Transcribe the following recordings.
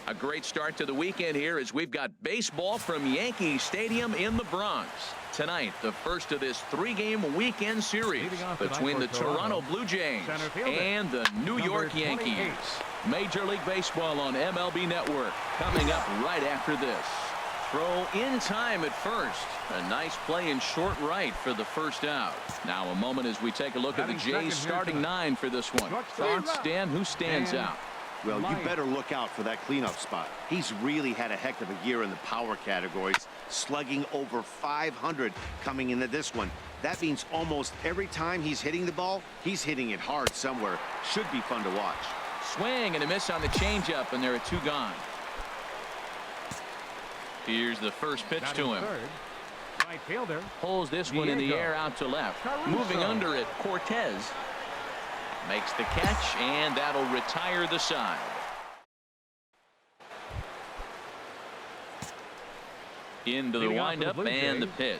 A great start to the weekend here as we've got baseball from Yankee Stadium in the Bronx. Tonight, the first of this three-game weekend series between the Toronto Blue Jays and the New York Yankees. Major League Baseball on MLB Network coming up right after this. Throw in time at first. A nice play in short right for the first out. Now a moment as we take a look at the Jays starting nine for this one. Thoughts, Dan? Who stands out? Well, you better look out for that cleanup spot. He's really had a heck of a year in the power categories, slugging over 500 coming into this one. That means almost every time he's hitting the ball, he's hitting it hard somewhere. Should be fun to watch. Swing and a miss on the changeup, and there are two gone. Here's the first pitch to him. Right fielder. Pulls this one in the air out to left. Moving under it, Cortez makes the catch, and that'll retire the side. Into the windup and the pitch.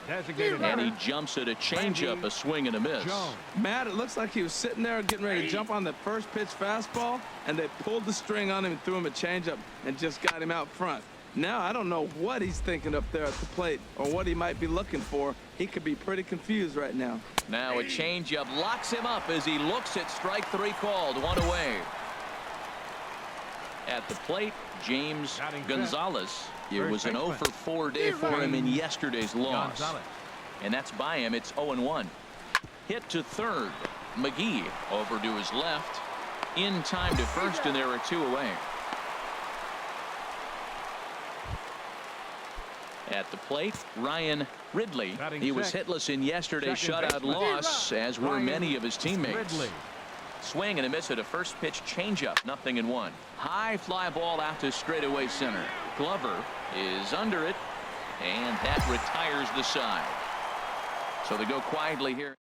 And he jumps at a changeup, a swing and a miss. Matt, it looks like he was sitting there getting ready to jump on the first pitch fastball, and they pulled the string on him and threw him a changeup and just got him out front. Now, I don't know what he's thinking up there at the plate or what he might be looking for. He could be pretty confused right now. Now a changeup locks him up as he looks at strike three called. One away. At the plate, James Gonzalez. It was an 0 for 4 day for him in yesterday's loss. And that's by him. It's 0-1. Hit to third. McGee over to his left. In time to first, and there are two away. At the plate, Ryan Ridley. He was hitless in yesterday's shutout loss, as were many of his teammates. Swing and a miss at a first pitch changeup, 0-1. High fly ball out to straightaway center. Glover is under it, and that retires the side. So they go quietly here.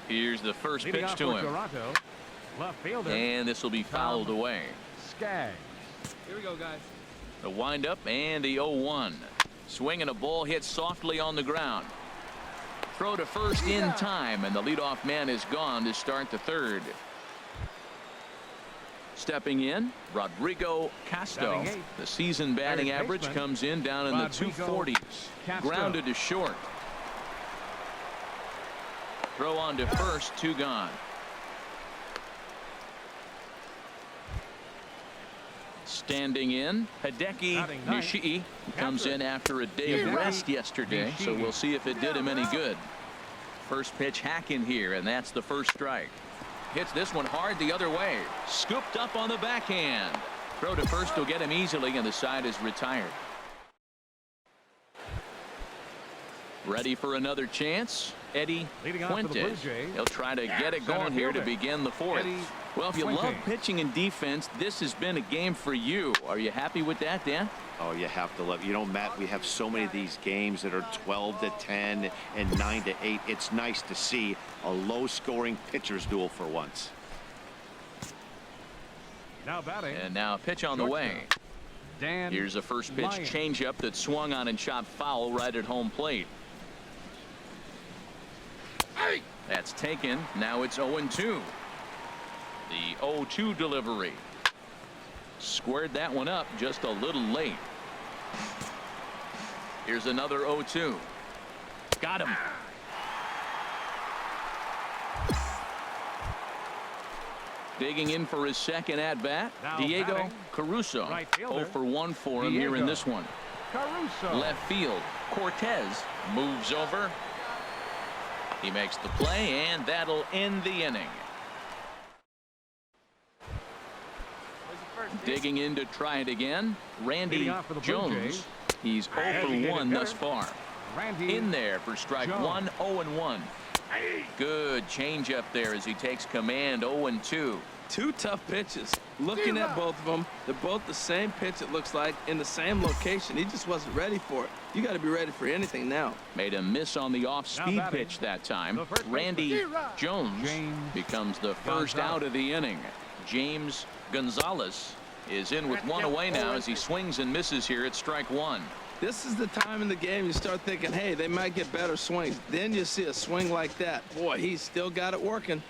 Here's the first pitch to him. And this will be fouled away. Here we go, guys. The windup and the 0-1. Swing and a ball hit softly on the ground. Throw to first in time, and the leadoff man is gone to start the third. Stepping in, Rodrigo Castro. The season batting average comes in down in the 240s. Grounded to short. Throw on to first, two gone. Standing in, Hideki Nishii comes in after a day of rest yesterday, so we'll see if it did him any good. First pitch hack in here, and that's the first strike. Hits this one hard the other way. Scooped up on the backhand. Throw to first will get him easily, and the side is retired. Ready for another chance, Eddie Fuentes. He'll try to get it going here to begin the fourth. Well, if you love pitching and defense, this has been a game for you. Are you happy with that, Dan? Oh, you have to love it. You know, Matt, we have so many of these games that are 12-10 and 9-8. It's nice to see a low-scoring pitcher's duel for once. Now batting. And now a pitch on the way. Here's a first pitch changeup that swung on and shot foul right at home plate. That's taken. Now it's 0-2. The 0-2 delivery. Squared that one up just a little late. Here's another 0-2. Got him. Digging in for his second at bat, Diego Caruso. 0 for 1 for him here in this one. Left field, Cortez moves over. He makes the play, and that'll end the inning. Digging in to try it again, Randy Jones. He's 0 for 1 thus far. In there for strike one, 0-1. Good changeup there as he takes command. 0-2. Two tough pitches. Looking at both of them, they're both the same pitch, it looks like, in the same location. He just wasn't ready for it. You got to be ready for anything now. Made a miss on the off-speed pitch that time. Randy Jones becomes the first out of the inning. James Gonzalez is in with one away now as he swings and misses here at strike one. This is the time in the game you start thinking, hey, they might get better swings. Then you see a swing like that. Boy, he's still got it working.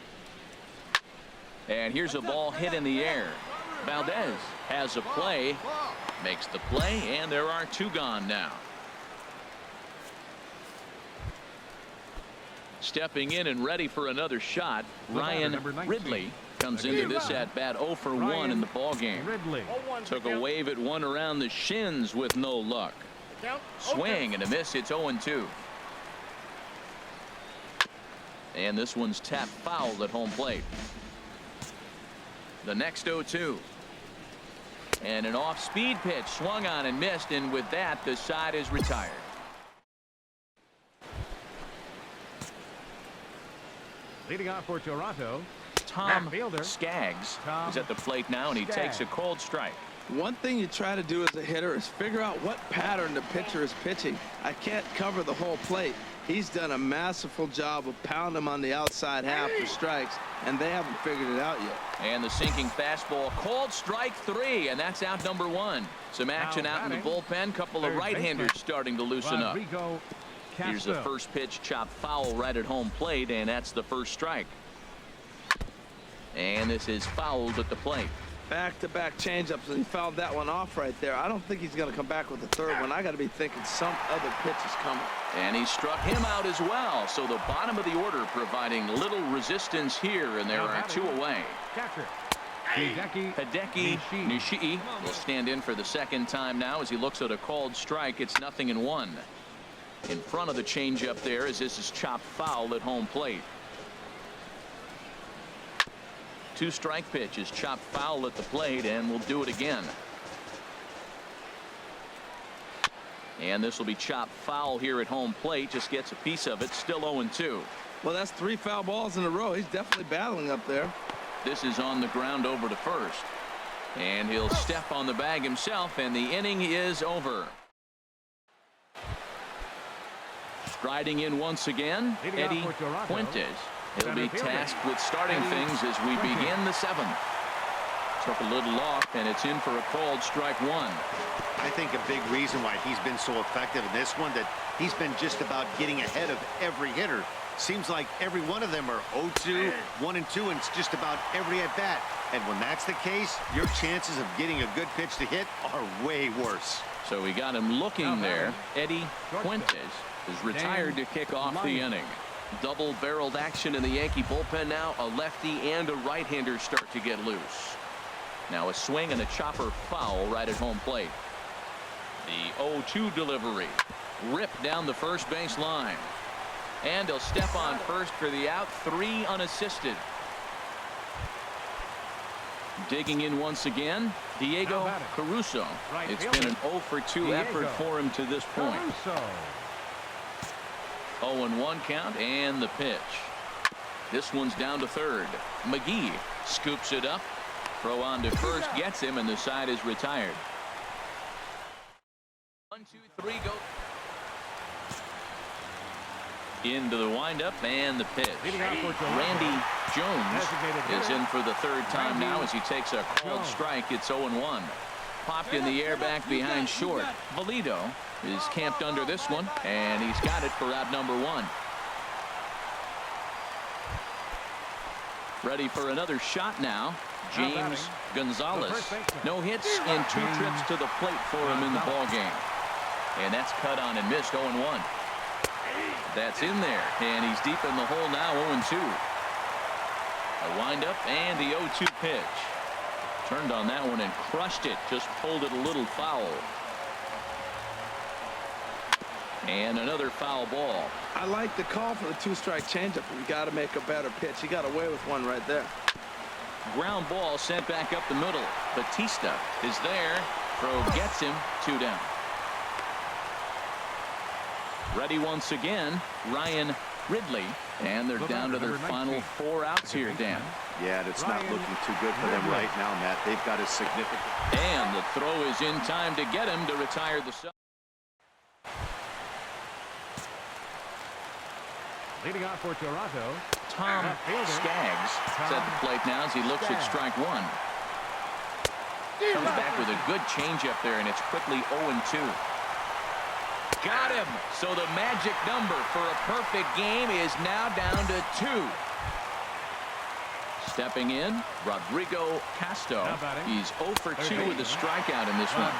And here's a ball hit in the air. Valdez has a play, makes the play, and there are 2 gone now. Stepping in and ready for another shot, Ryan Ridley comes into this at bat 0 for 1 in the ball game. Took a wave at one around the shins with no luck. Swing and a miss. It's 0-2. And this one's tapped foul at home plate. The next 0-2. And an off-speed pitch swung on and missed, and with that the side is retired. Leading off for Toronto, Tom Skaggs is at the plate now, and he takes a cold strike. One thing you try to do as a hitter is figure out what pattern the pitcher is pitching. I can't cover the whole plate. He's done a masterful job of pounding him on the outside half for strikes, and they haven't figured it out yet. And the sinking fastball, called strike 3, and that's out number 1. Some action out in the bullpen. Couple of right-handers starting to loosen up. Here's the first pitch, chopped foul right at home plate, and that's the first strike. And this is fouled at the plate. Back-to-back changeups, and he fouled that one off right there. I don't think he's going to come back with the third one. I got to be thinking some other pitch is coming. And he struck him out as well. So the bottom of the order providing little resistance here, and there are 2 away. Hideki Nishii will stand in for the second time now as he looks at a called strike. It's 0-1. In front of the changeup there as this is chopped foul at home plate. 2-strike pitch is chopped foul at the plate, and we'll do it again. And this will be chopped foul here at home plate. Just gets a piece of it. Still 0-2. Well, that's 3 foul balls in a row. He's definitely battling up there. This is on the ground over to first. And he'll step on the bag himself, and the inning is over. Striding in once again, Eddie Fuentes. He'll be tasked with starting things as we begin the 7th. Took a little off, and it's in for a called strike 1. I think a big reason why he's been so effective in this one, that he's been just about getting ahead of every hitter. Seems like every one of them are 0-2, 1-2, and it's just about every at bat. And when that's the case, your chances of getting a good pitch to hit are way worse. So we got him looking there. Eddie Fuentes is retired to kick off the inning. Double-barreled action in the Yankee bullpen now. A lefty and a right-hander start to get loose. Now a swing and a chopper foul right at home plate. The 0-2 delivery. Ripped down the first base line. And he'll step on first for the out. 3 unassisted. Digging in once again, Diego Caruso. It's been an 0 for 2 effort for him to this point. 0-1 count, and the pitch. This one's down to third. McGee scoops it up. Throw on to first, gets him, and the side is retired. 1, 2, 3, go. Into the windup and the pitch. Randy Jones is in for the third time now as he takes a called strike. It's 0-1. Popped in the air back behind short. Valido is camped under this one, and he's got it for out number 1. Ready for another shot now. James Gonzalez. No hits in 2 trips to the plate for him in the ball game. And that's cut on and missed. 0-1. That's in there, and he's deep in the hole now. 0-2. A windup and the 0-2 pitch. Turned on that one and crushed it. Just pulled it a little foul. And another foul ball. I like the call for the 2-strike changeup. You got to make a better pitch. He got away with one right there. Ground ball sent back up the middle. Batista is there. Throw gets him. 2 down. Ready once again, Ryan Ridley. And they're down to their final 4 outs here, Dan. Yeah, it's not looking too good for them right now, Matt. They've got a significant. And the throw is in time to get him to retire the side. Leading off for Toronto, Tom Skaggs is at the plate now as he looks at strike 1. Comes back with a good changeup there, and it's quickly 0-2. Got him. So the magic number for a perfect game is now down to 2. Stepping in, Rodrigo Castro. He's 0 for 2 with a strikeout in this one.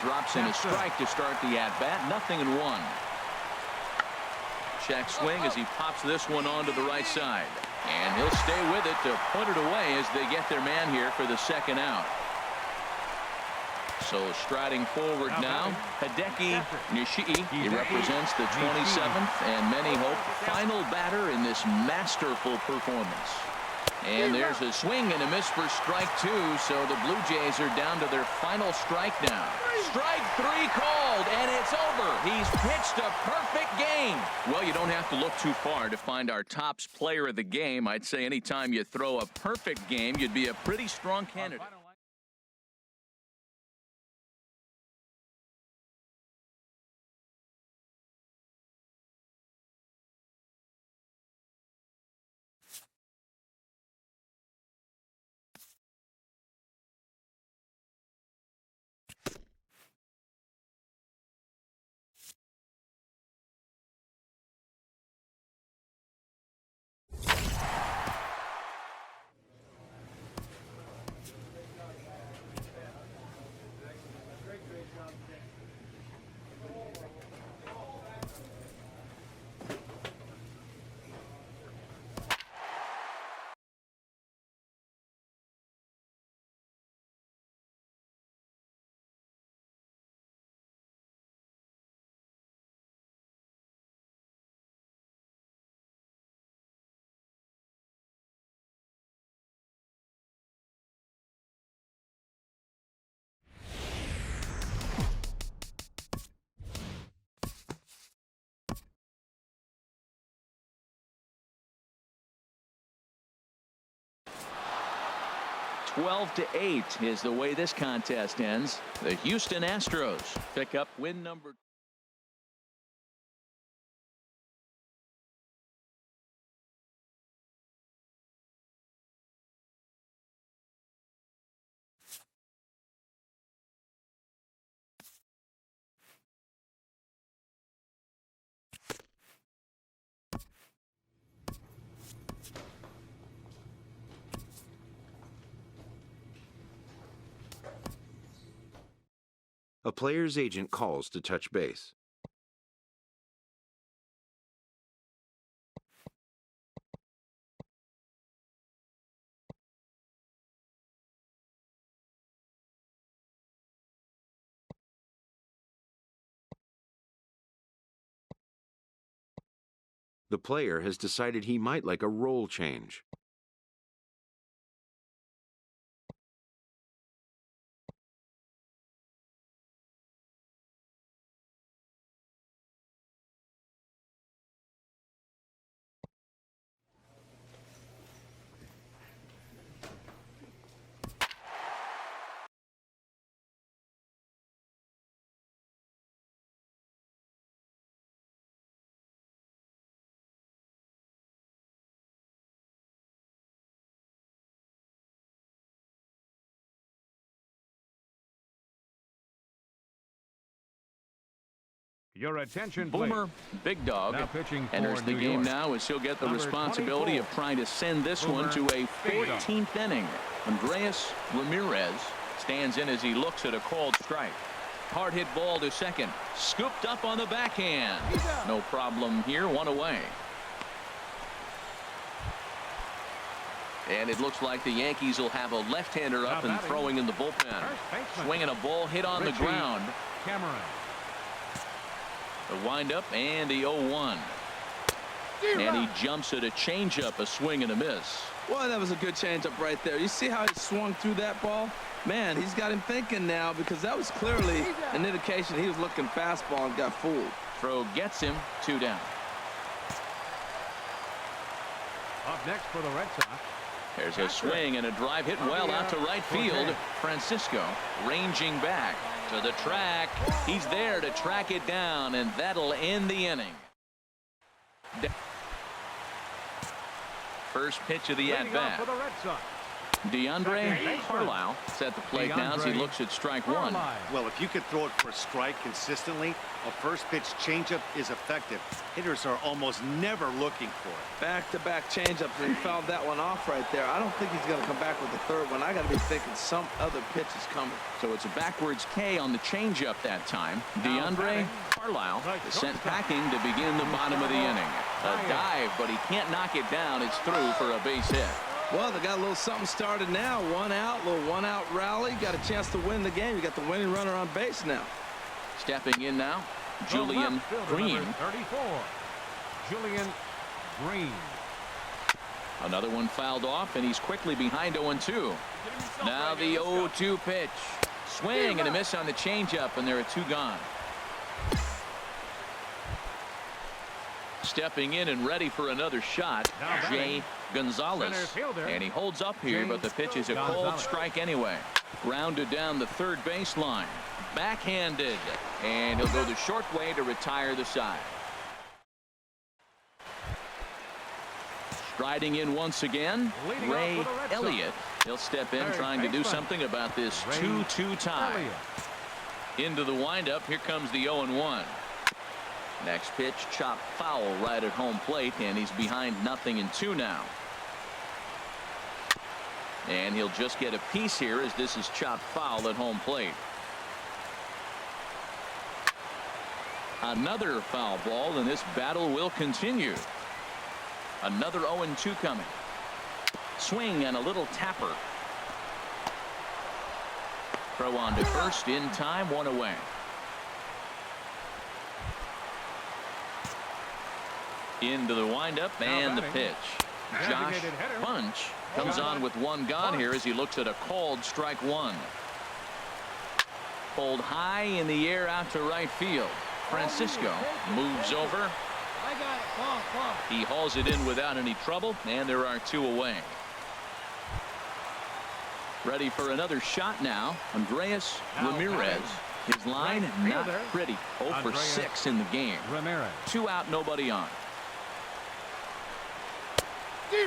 Drops in a strike to start the at-bat. 0-1. Check swing as he pops this one onto the right side. And he'll stay with it to put it away as they get their man here for the second out. So striding forward now, Hideki Nishii. He represents the 27th and many hope final batter in this masterful performance. And there's a swing and a miss for strike 2, so the Blue Jays are down to their final strike now. Strike 3 called, and it's over. He's pitched a perfect game. Well, you don't have to look too far to find our tops player of the game. I'd say anytime you throw a perfect game, you'd be a pretty strong candidate. (12-8) is the way this contest ends. The Houston Astros pick up win number. A player's agent calls to touch base. The player has decided he might like a role change. Your attention, please. Boomer Big Dog Now pitching for enters the New game York. now as he'll get the Number responsibility 24. of trying to send this one to a Big Dog. 14th inning. Andreas Ramirez stands in as he looks at a called strike. Hard hit ball to second. Scooped up on the backhand. No problem here. One away. And it looks like the Yankees will have a left-hander up and throwing in the bullpen. Swinging a ball hit on the ground. Cameron. The windup and the 0-1. And he jumps at a changeup, a swing and a miss. Boy, that was a good changeup right there. You see how he swung through that ball? Man, he's got him thinking now, because that was clearly an indication he was looking fastball and got fooled. Throw gets him 2 down. Up next for the Red Sox. There's a swing and a drive hit well out to right field. Francisco ranging back to the track. He's there to track it down, and that'll end the inning. First pitch of the at-bat. For the Red Sox. DeAndre Carlisle set the plate now as he looks at strike one. Well, if you could throw it for a strike consistently, a first pitch changeup is effective. Hitters are almost never looking for it. Back-to-back changeups, and he fouled that one off right there. I don't think he's going to come back with the third one. I got to be thinking some other pitch is coming. So it's a backwards K on the changeup that time. DeAndre Carlisle is sent packing to begin the bottom of the inning. A dive, but he can't knock it down. It's through for a base hit. Well, they got a little something started now. One out, little one-out rally. Got a chance to win the game. You got the winning runner on base now. Stepping in now, Julian Green. 34. Julian Green. Another one fouled off, and he's quickly behind 0-2. Now the 0-2 pitch. Swing and a miss on the changeup, and there are two gone. Stepping in and ready for another shot, Jay Gonzalez. And he holds up here, but the pitch is a cold strike anyway. Grounded down the third baseline. Backhanded. And he'll go the short way to retire the side. Striding in once again, Ray Elliott. He'll step in trying to do something about this 2-2 tie. Into the windup. Here comes the 0-1. Next pitch, chopped foul right at home plate, and he's behind 0-2 now. And he'll just get a piece here as this is chopped foul at home plate. Another foul ball, and this battle will continue. Another 0-2 coming. Swing and a little tapper. Throw on to first in time, one away. Into the windup and the pitch. Josh Bunch comes on with one gone here as he looks at a called strike one. Pulled high in the air out to right field. Francisco moves over. He hauls it in without any trouble, and there are two away. Ready for another shot now. Andreas Ramirez. His line not pretty. 0 for 6 in the game. 2 out, nobody on.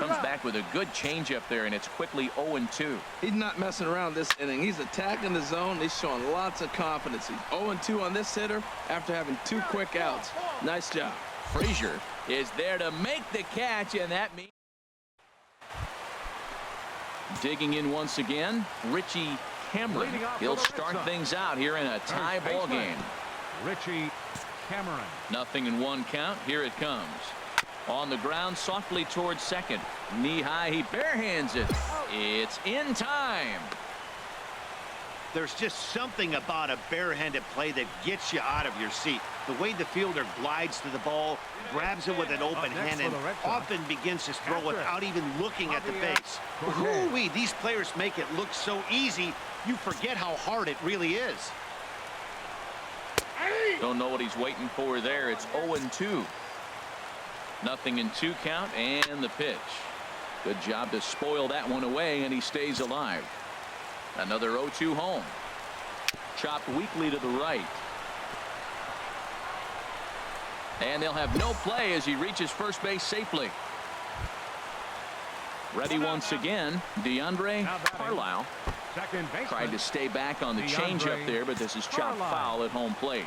Comes back with a good changeup there, and it's quickly 0-2. He's not messing around this inning. He's attacking the zone. He's showing lots of confidence. He's 0-2 on this hitter after having 2 quick outs. Nice job. Frazier is there to make the catch, and that means digging in once again, Richie Cameron. He'll start things out here in a tie ball game. Richie Cameron. 0-1 count. Here it comes. On the ground, softly towards second. Knee high, he barehands it. It's in time. There's just something about a barehanded play that gets you out of your seat. The way the fielder glides to the ball, grabs it with an open hand, and often begins his throw without even looking at the base. Ooh-wee, these players make it look so easy, you forget how hard it really is. Don't know what he's waiting for there. It's 0-2. 0-2 count, and the pitch. Good job to spoil that one away, and he stays alive. Another 0-2 home. Chopped weakly to the right. And they'll have no play as he reaches first base safely. Ready once again, DeAndre Carlisle. Tried to stay back on the changeup there, but this is chopped foul at home plate.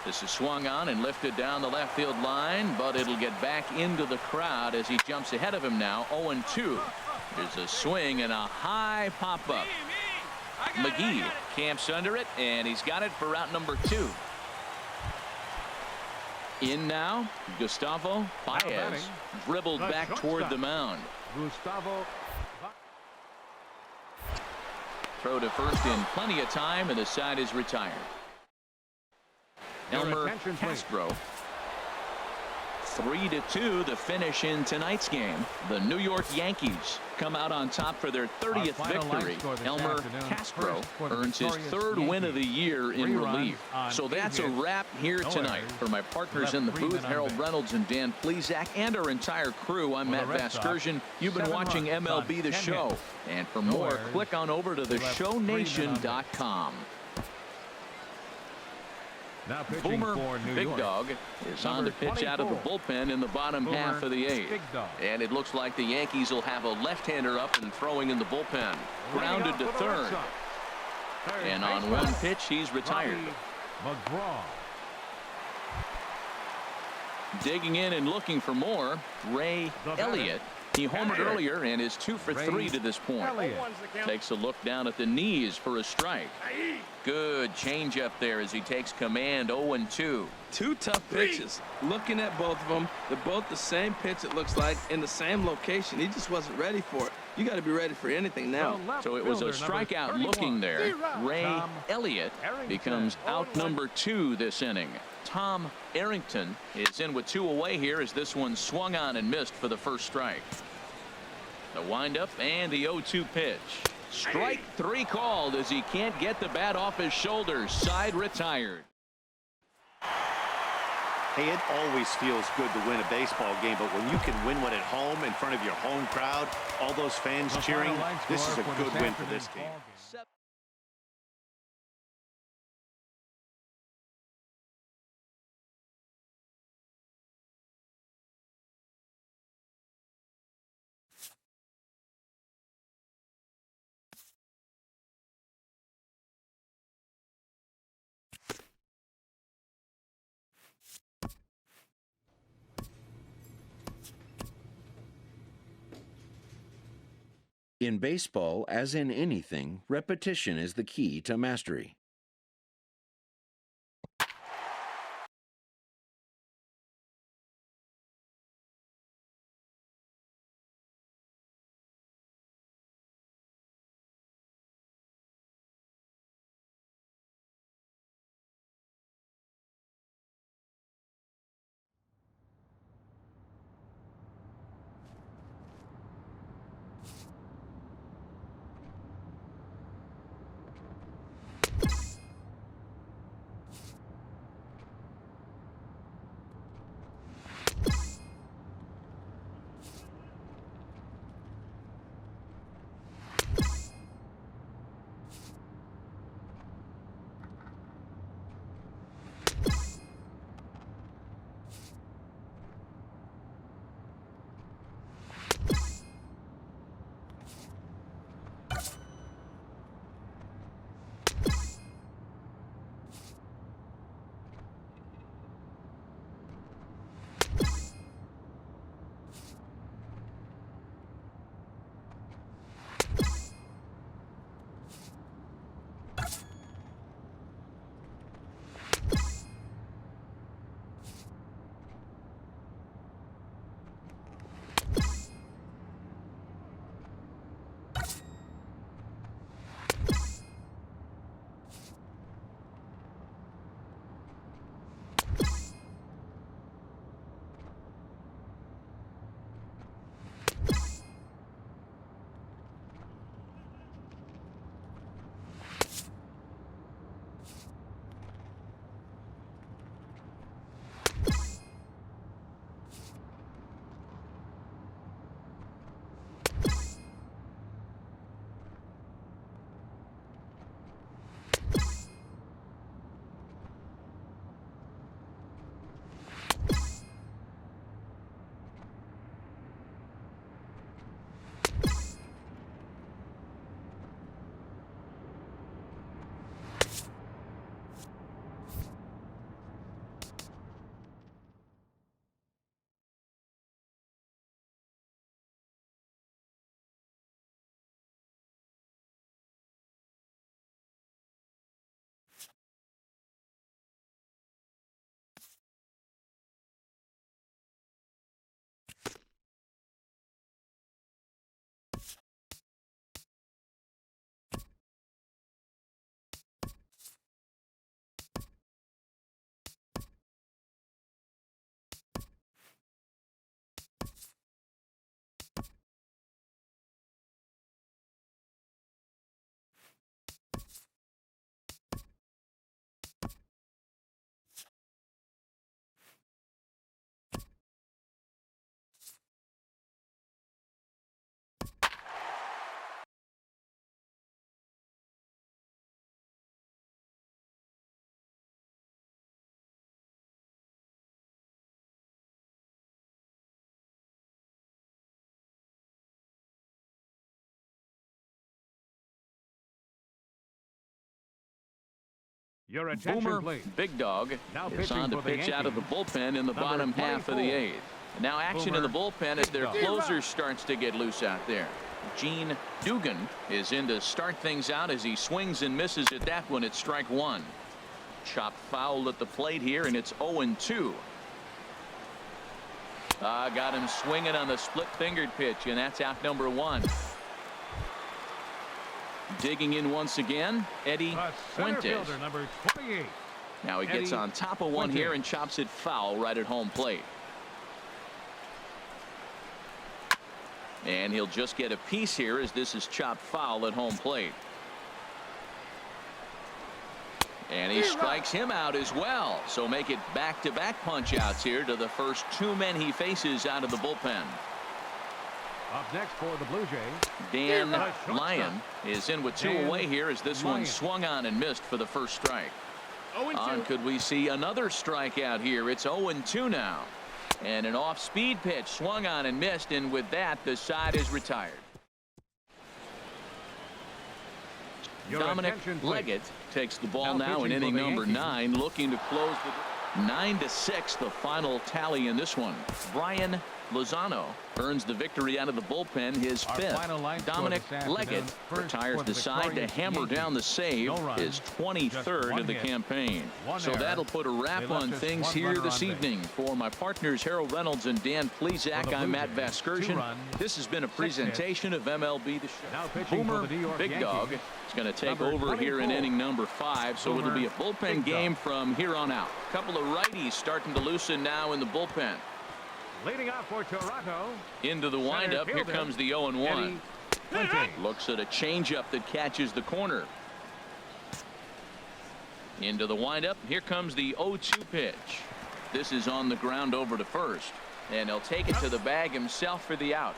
This is swung on and lifted down the left field line, but it'll get back into the crowd as he jumps ahead of him now. 0-2. There's a swing and a high pop-up. McGee camps under it, and he's got it for out number 2. In now, Gustavo Baez dribbled back toward the mound. Throw to first in plenty of time, and the side is retired. Elmer Castro. 3-2 the finish in tonight's game. The New York Yankees come out on top for their 30th victory. Elmer Castro earns his 3rd win of the year in relief. So that's a wrap here tonight. For my partners in the booth, Harold Reynolds and Dan Plesac, and our entire crew, I'm Matt Vasgersian. You've been watching MLB The Show. And for more, click on over to theshownation.com. Now pitching Boomer for New Big York. Dog is on Number to pitch out of the 24. bullpen in the bottom half of the Boomer 8th. Big Dog. And it looks like the Yankees will have a left-hander up and throwing in the bullpen. Grounded to third. And on one pitch, he's retired. McGraw. Digging in and looking for more, Ray Elliott. He homered earlier and is 2 for 3 to this point. Takes a look down at the knees for a strike. Good changeup there as he takes command. 0-2. Two tough pitches. Looking at both of them, they're both the same pitch, it looks like, in the same location. He just wasn't ready for it. You got to be ready for anything now. So it was a strikeout looking there. Ray Elliott becomes out number 2 this inning. Tom Arrington is in with 2 away here as this one swung on and missed for the first strike. The windup and the 0-2 pitch. Strike 3 called as he can't get the bat off his shoulders. Side retired. Hey, it always feels good to win a baseball game, but when you can win one at home in front of your home crowd, all those fans cheering, this is a good win for this team. In baseball, as in anything, repetition is the key to mastery. Your attention, Boomer please. Big Dog Now is pitching on to for the pitch out of the Yankees, bullpen in the number bottom half of the 24. eighth. And now action in the bullpen as their closer starts to get loose out there. Gene Dugan is in to start things out as he swings and misses at that one at strike one. Chopped foul at the plate here, and it's 0-2. Got him swinging on the split-fingered pitch, and that's out number one. Digging in once again, Eddie Center Fuentes. fielder, number 28. Now he gets Eddie on top of one here and chops it foul right at home plate. And he'll just get a piece here as this is chopped foul at home plate. And he strikes him out as well. So make it back-to-back punch-outs here to the first two men he faces out of the bullpen. Up next for the Blue Jays, Dan Lyon is in with two away here as this one swung on and missed for the first strike. Could we see another strikeout here? It's 0-2 now. And an off-speed pitch swung on and missed, and with that the side is retired. Your Dominic attention, please. Leggett takes the ball Now now in pitching for inning the number Yankees. 9, looking to close the 9-6 the final tally in this one. Brian Lozano earns the victory out of the bullpen, his Our fifth. final line score Dominic this afternoon. Leggett First retires for the the side to victorious hammer Yankees. down the save, No runs, his just 23rd one of the hit, campaign. one So error. that'll put a They wrap left on us things one here runner this on base. evening. For my partners Harold Reynolds and Dan Plezak, For the I'm Blue Matt Jays, Vasgersian. 2 runs, This has been a 6 presentation of MLB The Now Show. pitching for Boomer the New York Big Dog Yankees, is going to take number over here in 24. inning number 5, so it'll be a Boomer bullpen Big game Dog. from here on out. Couple of righties starting to loosen now in the bullpen. Leading off for Toronto, Into the windup, here fielder, comes the 0-1. Eddie Fuentes. Looks at a changeup that catches the corner. Into the windup, here comes the 0-2 pitch. This is on the ground over to first, and he'll take it to the bag himself for the out.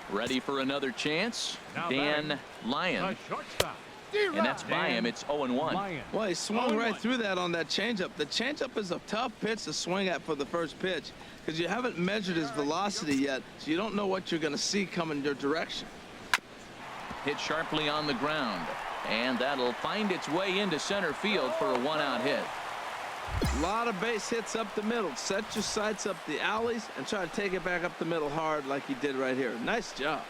Ready for another chance? Now Dan batting, Lyon, the shortstop. and that's by him. It's 0-1. Lyon. Well, he swung right through that on that changeup. The changeup is a tough pitch to swing at for the first pitch because you haven't measured his velocity yet, so you don't know what you're going to see coming your direction. Hit sharply on the ground, and that'll find its way into center field for a one-out hit. A lot of base hits up the middle. Set your sights up the alleys and try to take it back up the middle hard like he did right here. Nice job.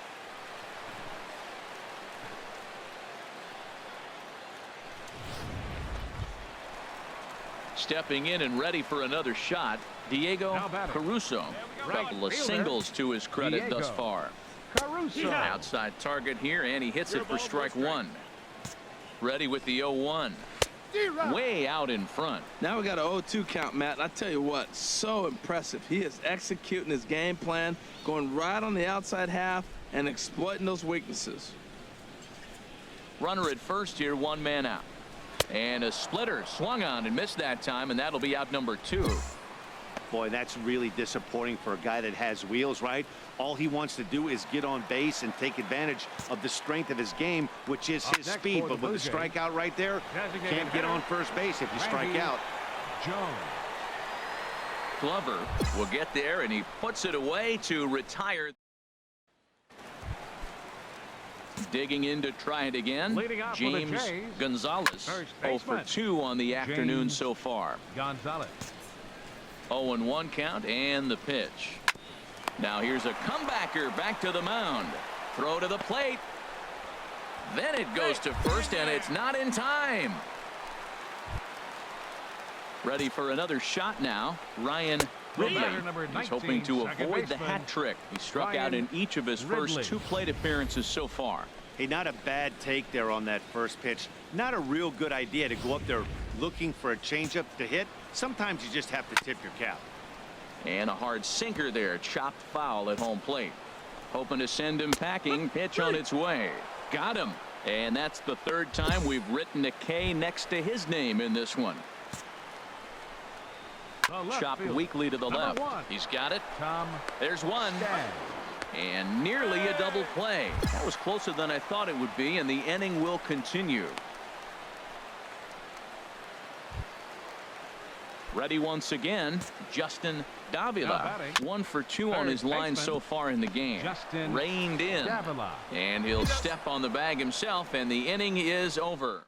Stepping in and ready for another shot, Diego Now batting. Caruso. Right Couple of fielder, singles to his credit Diego. thus far. Caruso. Outside target here, and he hits it for strike one. Ready with the 0-1. Way out in front. Now we got an 0-2 count, Matt. And I tell you what, so impressive. He is executing his game plan, going right on the outside half and exploiting those weaknesses. Runner at first here, one man out. And a splitter swung on and missed that time, and that'll be out number 2. Boy, that's really disappointing for a guy that has wheels, right? All he wants to do is get on base and take advantage of the strength of his game, which is his next speed. for But the with the Blue Jays, strikeout right there, designated can't get hitter, on first base if you strike Randy out. Jones. Glover will get there, and he puts it away to retire. Digging in to try it again. Leading off for the James Jays, Gonzalez. first 0 for baseman, 2 on the afternoon James so far. Gonzalez. 0-1 count and the pitch. Now here's a comebacker back to the mound. Throw to the plate. Then it goes to first, and it's not in time. Ready for another shot now. Ryan Ridley. batter number He's hoping to 19, second avoid the baseman, hat trick. He struck out Ryan in each of his Ridley. first 2 plate appearances so far. Hey, not a bad take there on that first pitch. Not a real good idea to go up there looking for a changeup to hit. Sometimes you just have to tip your cap. And a hard sinker there, chopped foul at home plate. Hoping to send him packing. Pitch on its way. Got him. And that's the 3rd time we've written a K next to his name in this one. The left Chopped fielder, weakly to the number left. 1, He's got it. Tom There's one. Stagg. And nearly a double play. That was closer than I thought it would be, and the inning will continue. Ready once again, Justin Davila. 1 for 2 on his line so far in the game. Justin Reined in. Davila. And he'll step on the bag himself, and the inning is over.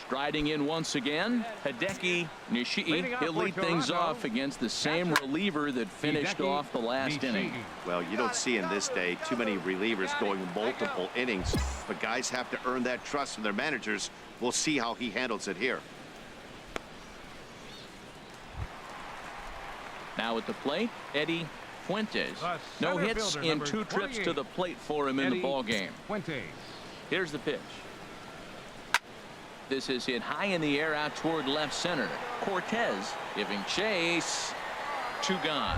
Striding in once again, Hideki Nishii. He'll lead things off against the same reliever that finished off the last inning. Well, you don't see in this day too many relievers going multiple innings, but guys have to earn that trust from their managers. We'll see how he handles it here. Now at the plate, Eddie Fuentes. No hits in 2 trips to the plate for him in the ballgame. Here's the pitch. This is hit high in the air out toward left center. Cortez giving chase. 2 gone.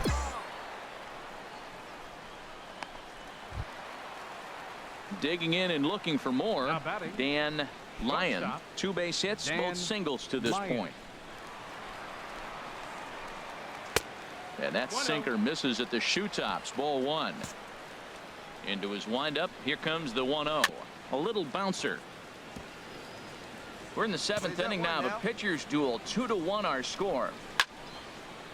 Digging in and looking for more. Dan Lyon. 2 base hits, both singles to this point. And that sinker misses at the shoe tops. Ball 1. Into his windup. Here comes the 1-0. A little bouncer. We're in the 7th inning now. The pitchers duel. 2-1 our score.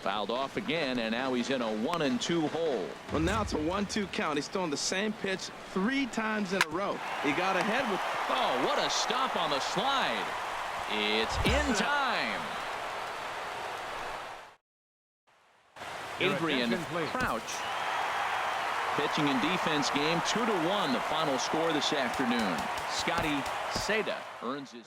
Fouled off again, and now he's in a 1-2 hole. Well, now it's a 1-2 count. He's throwing the same pitch 3 times in a row. He got ahead with. Oh, what a stop on the slide. It's in time. Adrian Crouch. Pitching and defense game 2-1. The final score this afternoon. Scotty Seda earns his.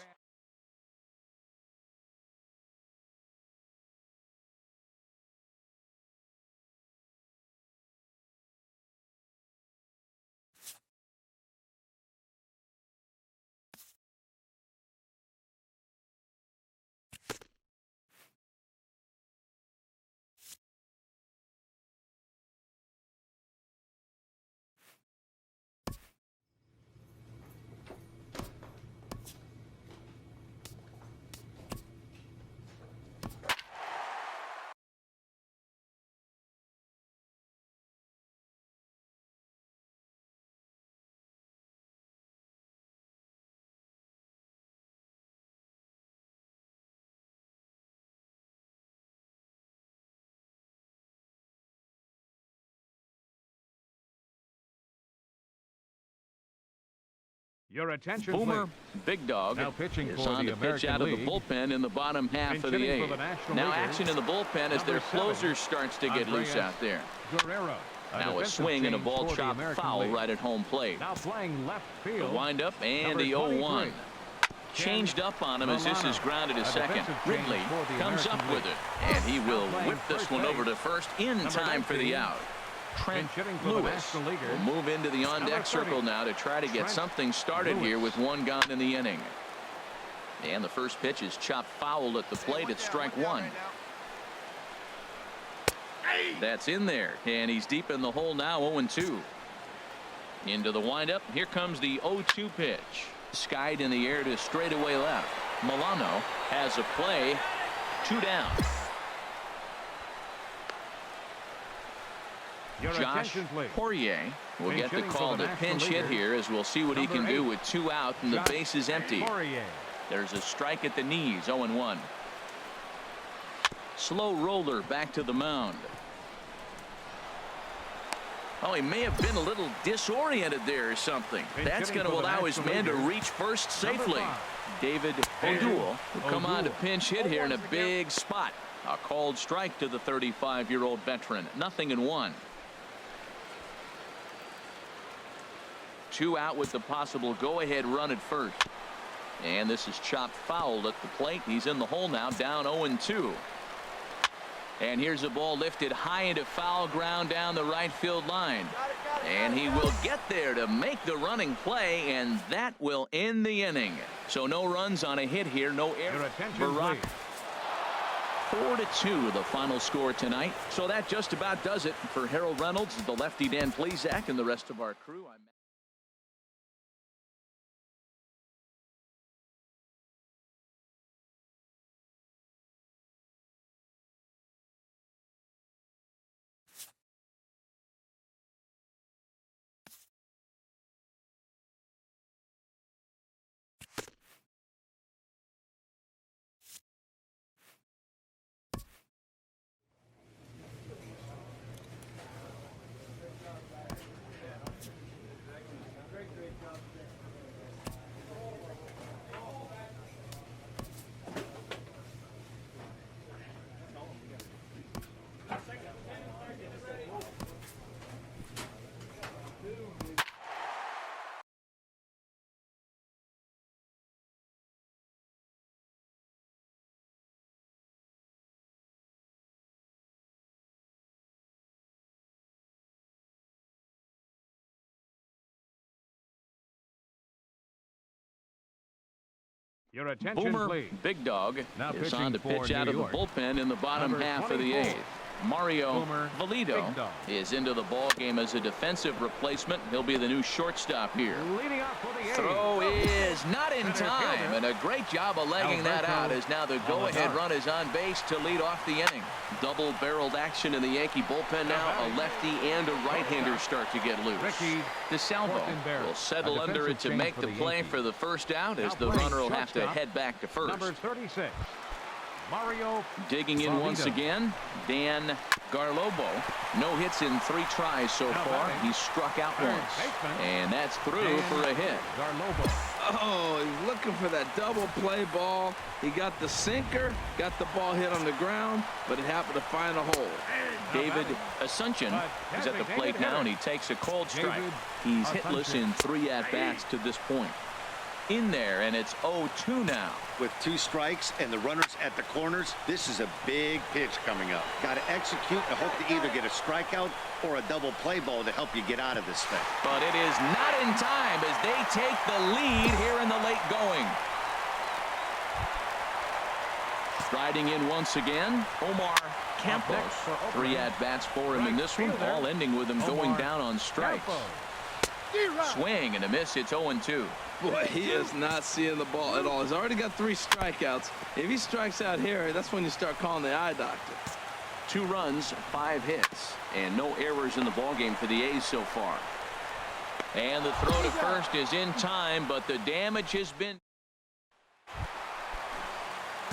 Your attention, Boomer please. Big Dog Now pitching is for on the to pitch American out of the League. bullpen in the bottom half of the Pinch-hitting for 8th. the National Now Leaguers, action in the bullpen as their number 7, closer starts to get loose Andreas out there. Guerrero. Now a defensive swing and a change ball for the chopped American foul League. right at home plate. Now playing left The field. wind up and number the 0-1. 23. Changed up on him as this is grounded to A second. defensive change Ridley for the comes American up with League. it, and he will playing whip this first one base. over to first in Number time for the 19. out. Trent Pinch-hitting for the Lewis National Leaguers. will move into the on-deck Number 30. circle now to try to get Trent something started Lewis. here with 1 gone in the inning. And the first pitch is chopped foul at the plate at strike 1. That's in there, and he's deep in the hole now. 0-2. Into the windup. Here comes the 0-2 pitch. Skied in the air to straightaway left. Milano has a play. 2 down. Your Josh attention, please. Poirier will get the Pinch-hitting for call the to pinch National hit Leaguers. here as we'll see what he Number can do 8. with 2 out and the Josh base is empty. Poirier. There's a strike at the knees. 0-1. Slow roller back to the mound. Oh, he may have been a little disoriented there or something. That's going to for the allow his National man to Leaguers. reach first Number safely. 5. David O'Doul will come on to O'Doul. pinch hit here in a big spot. A called strike to the 35-year-old veteran. 0-1. 2 out with the possible go-ahead run at first. And this is chopped foul at the plate. He's in the hole now, down 0-2. And here's a ball lifted high into foul ground down the right field line. And he will get there to make the running play, and that will end the inning. So no runs on a hit here, no Your error. attention, Barack, please. 4-2 the final score tonight. So that just about does it for Harold Reynolds, the lefty Dan Plesac, and the rest of our crew. Your attention, Boomer please. Big Dog Now is on to pitching for pitch out New of the York, bullpen in the bottom number half of the 24. 8th. Mario Boomer Valido Big Dog. is into the ball game as a defensive replacement. He'll be the new shortstop here. Leading off for the A's. Throw is not in Center time, fielder, and a great job of legging that Alberto out as now the go-ahead Alvarado. run is on base to lead off the inning. Double-barreled action in the Yankee bullpen now. A lefty and a right-hander start to get loose. Ricky DeSalvo Fortenberry. will settle A under it to defensive make change the for the play Yankees. for the first out as Now the playing runner will have to shortstop, head back to first. Number 36, Mario Digging in once Valido. again, Dan Garlobo. No hits in 3 tries so Now far. batting, He's struck out third once. baseman, And that's through Dan for a hit. Garlobo. Oh, he's looking for that double play ball. He got the sinker, got the ball hit on the ground, but it happened to find a hole. David Asuncion is at the plate now, and he takes a cold strike. He's hitless in 3 at-bats to this point. In there, and it's 0-2 now. With 2 strikes and the runners at the corners, this is a big pitch coming up. Got to execute and hope to either get a strikeout or a double play ball to help you get out of this thing. But it is not in time as they take the lead here in the late going. Riding in once again, Omar Campos. 3 at-bats for him in this one, all ending with him going down on strikes. Swing and a miss. It's 0-2. Boy, he is not seeing the ball at all. He's already got 3 strikeouts. If he strikes out here, that's when you start calling the eye doctor. 2 runs, 5 hits, and no errors in the ballgame for the A's so far. And the throw to first is in time, but the damage has been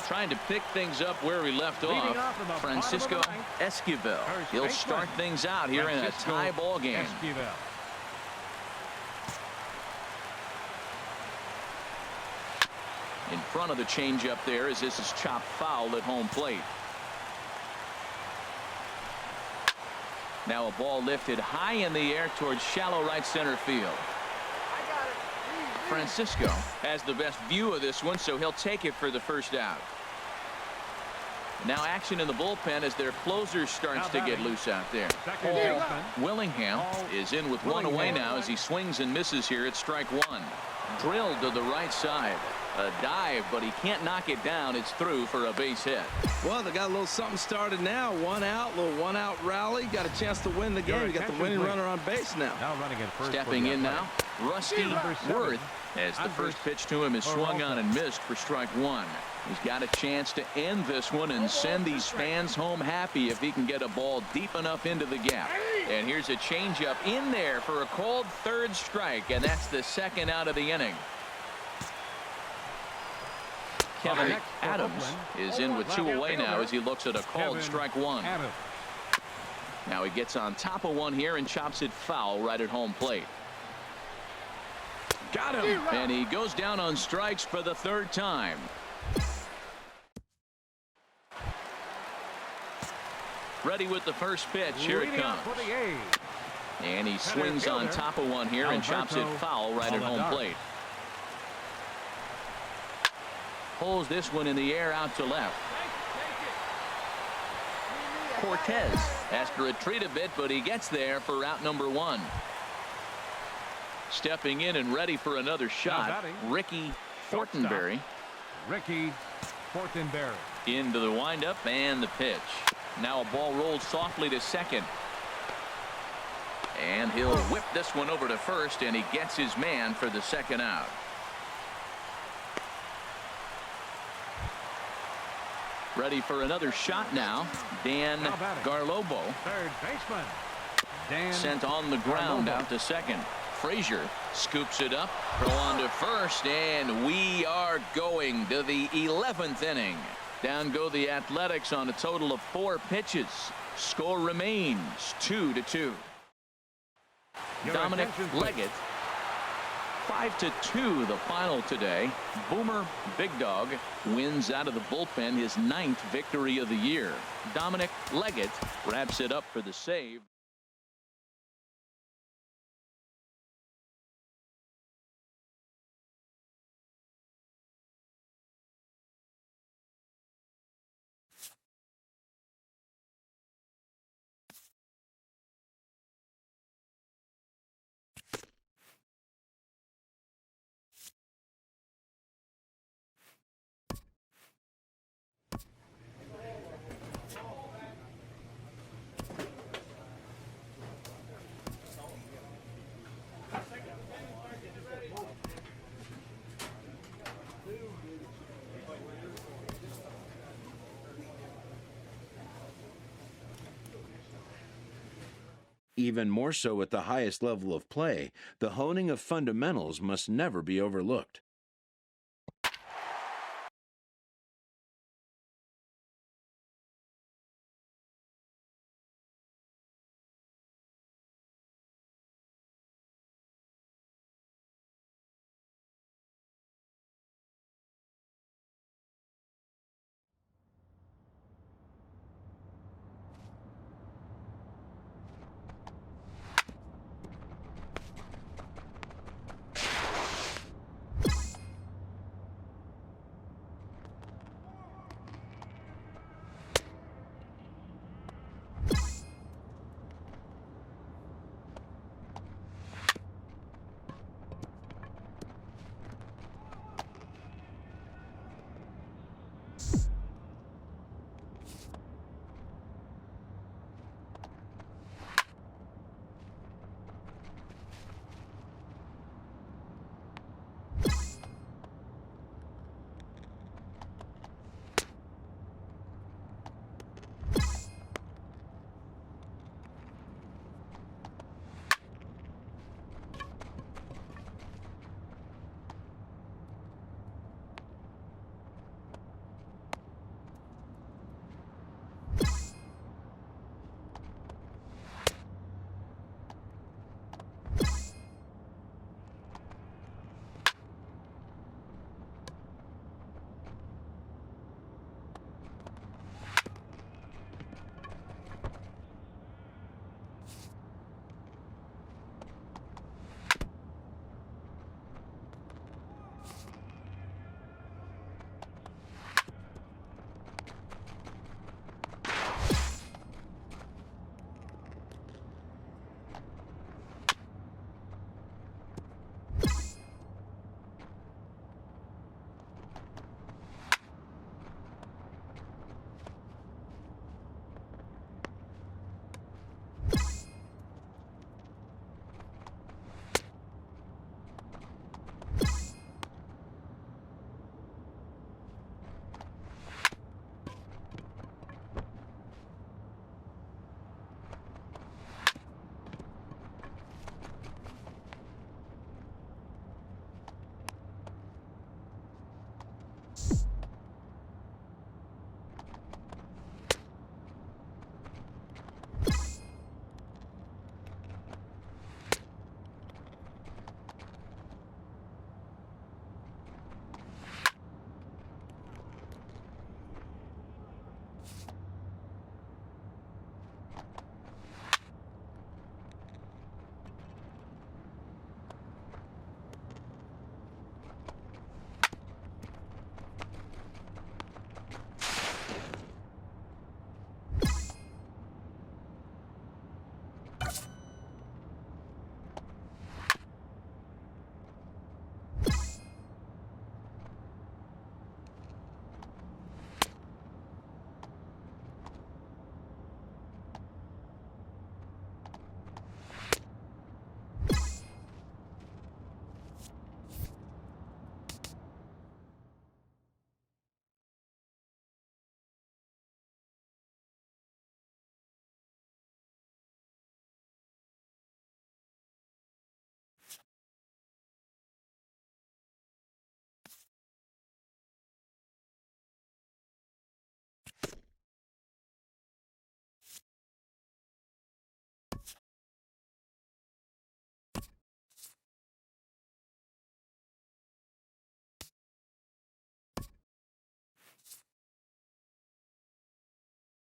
trying to pick things up where we left off. Francisco Esquivel. He'll start things out here in a tie ball game. In front of the changeup there as this is chopped foul at home plate. Now a ball lifted high in the air towards shallow right center field. Francisco has the best view of this one, so he'll take it for the first out. Now action in the bullpen as their closer starts to get loose out there. Paul Willingham is in with 1 away now as he swings and misses here at strike 1. Drilled to the right side. A dive, but he can't knock it down. It's through for a base hit. Well, they got a little something started now. 1 out, little 1-out rally. Got a chance to win the game. You got the winning runner on base now. Now running at first. Stepping in now, Rusty Worth, as the first pitch to him is swung on and missed for strike 1. He's got a chance to end this one and send these fans home happy if he can get a ball deep enough into the gap. And here's a changeup in there for a called 3rd strike, and that's the 2nd out of the inning. Kevin Adams is in with 2 away now as he looks at a called strike 1. Now he gets on top of one here and chops it foul right at home plate. Got him. And he goes down on strikes for the 3rd time. Ready with the first pitch. Here it comes. And he swings on top of one here and chops it foul right at home plate. Pulls this one in the air out to left. Cortez has to retreat a bit, but he gets there for out number 1. Stepping in and ready for another shot, Ricky Fortenberry. Ricky Fortenberry. Into the windup and the pitch. Now a ball rolled softly to second. And he'll whip this one over to first, and he gets his man for the 2nd out. Ready for another shot now. Dan Garlobo. 3rd baseman. Dan sent on the ground out to second. Frazier scoops it up. Throw on to first, and we are going to the 11th inning. Down go the Athletics on a total of 4 pitches. Score remains 2-2. Dominic Leggett. 5-2 the final today. Boomer Big Dog wins out of the bullpen his 9th victory of the year. Dominic Leggett wraps it up for the save. Even more so at the highest level of play, the honing of fundamentals must never be overlooked.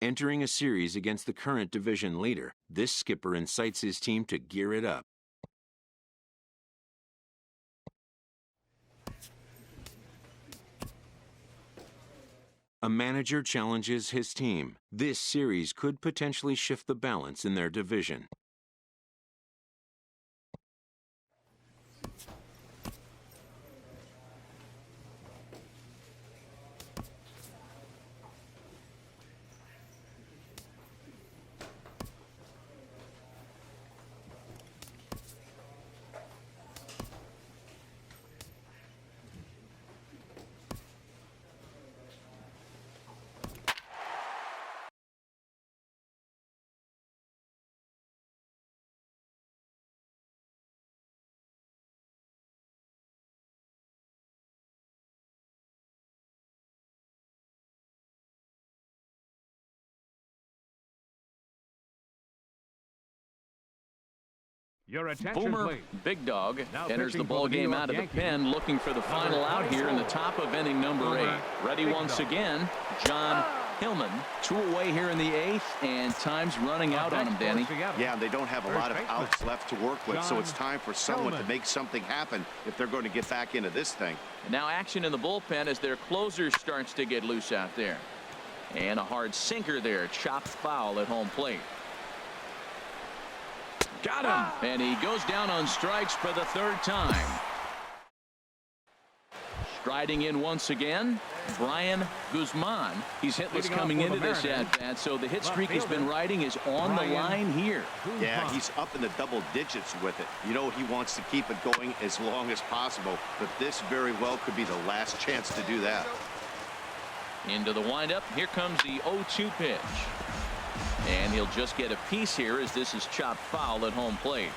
Entering a series against the current division leader, this skipper incites his team to gear it up. A manager challenges his team. This series could potentially shift the balance in their division. Your attention, Boomer, please. Big Dog, Now enters the pitching for ball the New game York out of the Yankees. pen, looking for the final out here in the top of inning number Boomer, 8. Ready Big once Dog. again, John Hillman. 2 away here in the 8th, and time's running out on him, Danny. Yeah, and they don't have a lot of outs left to work with, so it's time for someone to Hillman. make something happen if they're going to get back into this thing. And now action in the bullpen as their closer starts to get loose out there. And a hard sinker there, chopped foul at home plate. Got him! And he goes down on strikes for the 3rd time. Striding in once again, Brian Guzman. He's hitless Leading off coming for into the this Mariners. at-bat, so the hit Left streak he's been fielder, riding is on the Brian line here. Yeah, he's up in the double digits with it. You know, he wants to keep it going as long as possible, but this very well could be the last chance to do that. Into the windup. Here comes the 0-2 pitch. And he'll just get a piece here as this is chopped foul at home plate.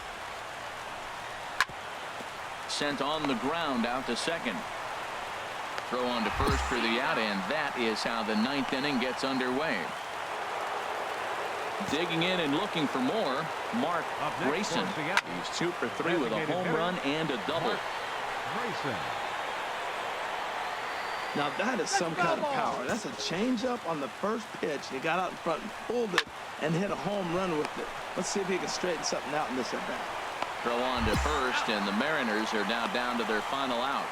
Sent on the ground out to second. Throw on to first for the out, and that is how the 9th inning gets underway. Digging in and looking for more, Mark Up next Grayson. for Seattle. He's 2 for 3 with a Designated home hitter, run and a double. Mark Grayson. Now that is some kind of power. That's a changeup on the first pitch. He got out in front and pulled it and hit a home run with it. Let's see if he can straighten something out in this at bat. Throw on to first, and the Mariners are now down to their final out.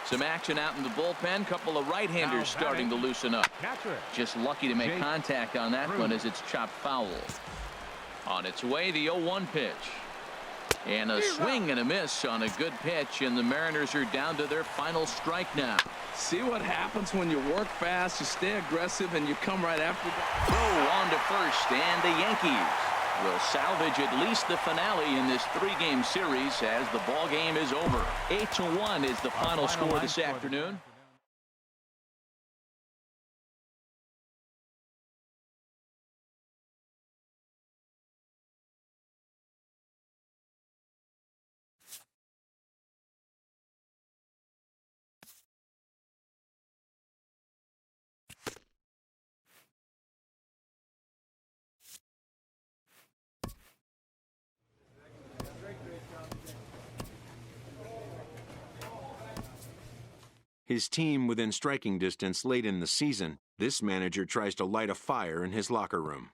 Some action out in the bullpen. Couple of right-handers Now starting to batting. loosen up. Catcher. Just lucky to make Jake contact on that Cruz. one as it's chopped foul. On its way, the 0-1 pitch. And a swing and a miss on a good pitch, and the Mariners are down to their final strike now. See what happens when you work fast, you stay aggressive, and you come right after that. Throw on to first, and the Yankees will salvage at least the finale in this 3-game series as the ball game is over. 8-1 is the final score line this score. afternoon. His team within striking distance late in the season, this manager tries to light a fire in his locker room.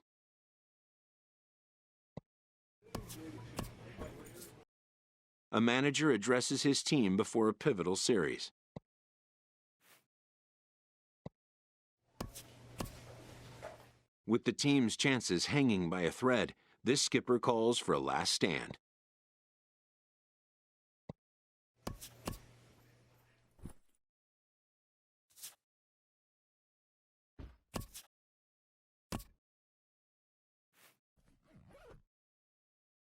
A manager addresses his team before a pivotal series. With the team's chances hanging by a thread, this skipper calls for a last stand.